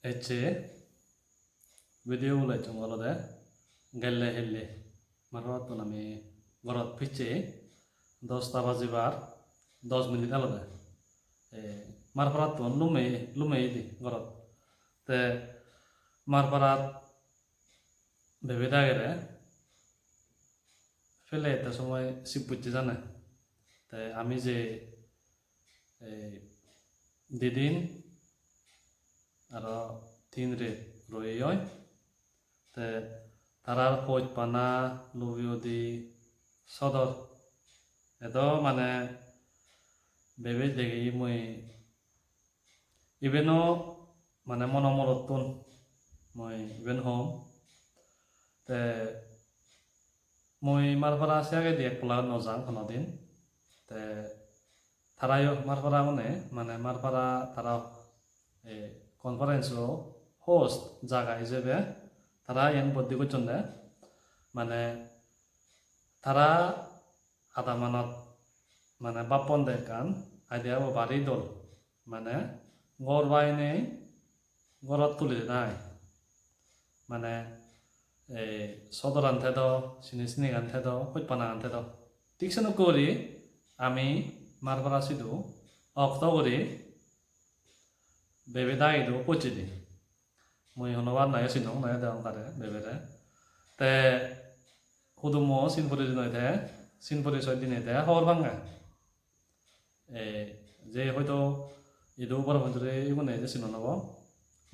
Ece video ulai chungolo de gelle helle marwat nami gorot piche 10টা বাজিবার 10 minute আলাদা মারপারাত লুমে দি গরত তে মারপারাত ভেবে দাগেরে ফেলে একটা সময় শিব বুঝতে জানে তে আমি যে দিদিন আর 3 রে রয়ে হয় তে তারার খোঁজ পানা লুবিও দি সদর এতো মানে ভেবে দেখি মই ইভেনো মানে মনমরতুন মই ইভেন হম তে মই মারপারা আছে আগে দিয়ে পোলা নজাং কোনদিন তে তারাইও মারপারা মানে মারপারা তারা কনফারেন্সও হোস্ট জায়গা হিসেবে তারা এন বদ্ধি করছেন মানে তারা আধা মানত মানে বাপন দেখান আইডিয়া বাড়ি দল মানে গড় বাইনে গড়ত তুলি নাই মানে সদর আনতে দাও সিনি আনতে দাও হইপানা আনতে দাও টিকসেন করি আমি মারবার আসিদু অক্ত করি বেবে দাইদু পচি দি মই হনবার নাই সিনং নাই দেওয়া তারে বেবেরে তে হুদুমো সিনপুরি নইতে সিনপুরি দিনে হর ভাঙা যে হয়তো ইদু বড় ভঞ্জরে ইগুনে যে সিন নব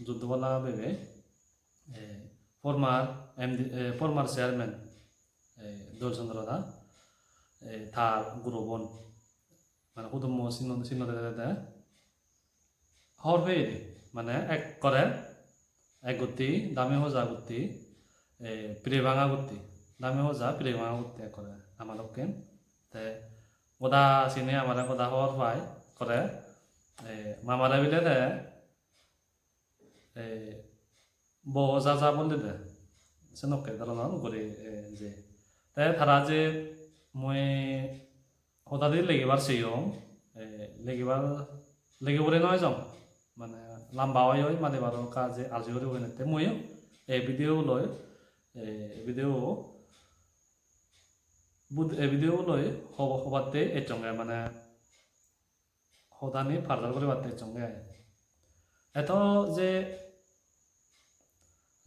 যুদ্ধবালা বেবে ফরমার চেয়ারম্যান দলচন্দ্র দা থার গুরুবন মানে হুদুমো সিন দে হর হয়ে দি মানে এক করে এক গতি দামে হজা গতি প্রে ভাঙা গতি দামে হজা প্রে ভাঙা গতি এক করে আমালকে তে গোদা সিনে আমার গোদা হওয়ার পাই করে মামারা বিলে দে যা বললি দে সেনকে ধরনের করে যে তাই তারা যে মই হঠাৎই লেগিবার সেইম লেগিবরে নয় যাম মানে লাম্বা হয় মানে বারো কাজে আজি করে হয়ে নিতে মইও এই ভিডিও লই হবাতে এচঙ্গে মানে হদানি ফার্দার করে বাতে এচঙ্গে এত যে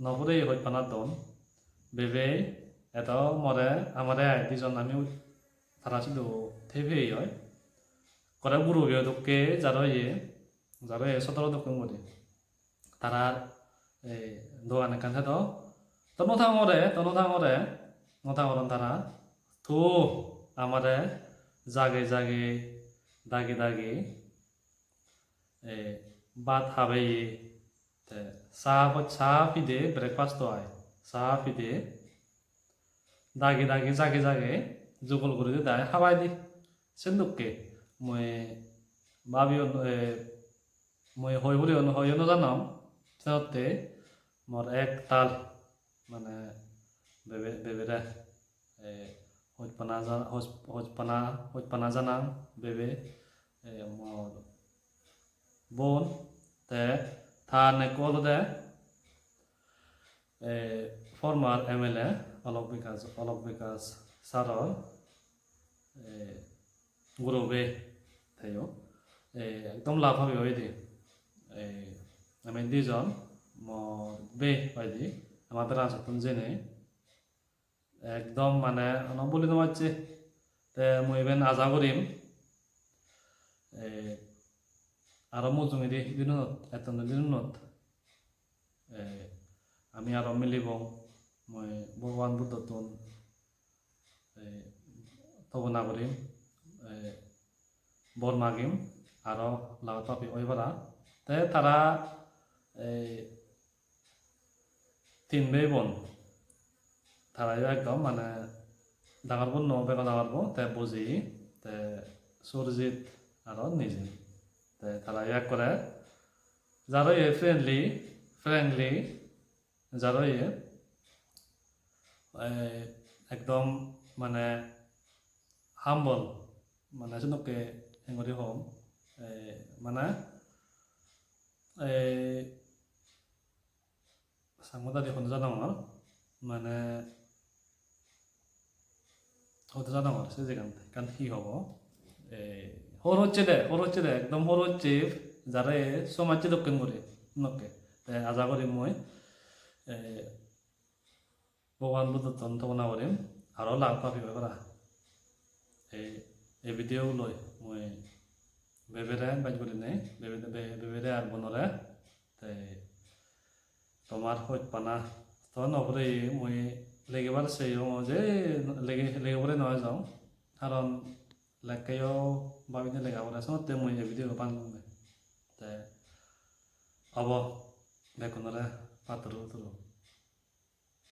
নবরে হই পানা দন বেবে এত মরে আমারে দুজন আমি তারা ছিল থেভে হয় করে গুরু দোকে যারা সতর দোকান করে তারা দোকানে কান্থে তো নথাঙরে তারা থু আমারে জাগে দাগে বাত হাবে চাহ পিদে ব্রেকফাস্ট হয় চাহ পিদে দাগে জাগে জগল করে দিয়ে দায় হাবাই দি সেন্দুককে মই ভাবিও মই হয় বলি হয় নজানাম সিহঁতে মোর এক তাল মানে বেবেরে হজপানা জানা বেবে মোর বোন তে থানে কল দে ফরমার MLA অলক বিকাশ সারর গুরুবে থাইও একদম লাভ হবে হয়ে দি আমি দুজন মোর বে হয়দি আমার রাজতন জেনে একদম মানে বলি তোমাচ্ছে তে মই ইভেন আজা করিম আরো মজুমি দি দিনত দিনত আমি আরো মিলিব মই ভগবান বুদ্ধতন তবনা করিম বর মাগিম আরো লাগাত পাপি ওইবারা তে তারা 3 ভাই বোন তারাই একদম মানে ডাঙর বোন বেগা ডাঙর বোন তে বুঝি তে সুরজিৎ আরো নিজে তে তারা এক করে যারা ফ্রেন্ডলি যারা একদম মানে হাম্বল মানে সেনকে হেঙরি হম মানে সাংমতা দেখোন জানাঙর মানে হতে জানাঙর সে যেখান কারণ কি হব হর হচ্ছে দে একদম হর হচ্ছে যারে সমাজে দক্ষিণ করে নকে আশা করি মই ভগৱান বুদ্ধ তন্ত্ৰবনা কৰিম আৰু লাভ পাবি পৰা এই ভিডিঅ' লৈ মই বেবেৰে বাইক কৰি নাই বেবেৰে আৰু বনৰে তোমাৰ সৈত পানা তো নকৰি মই লেগিবাৰ চেই যে লেগিবলৈ নহয় যাওঁ কাৰণ লেকেও বাবিনে লেগাবলৈ আছোঁ তে মই এই ভিডিঅ' পান হ'ব বেকনৰে পাতৰো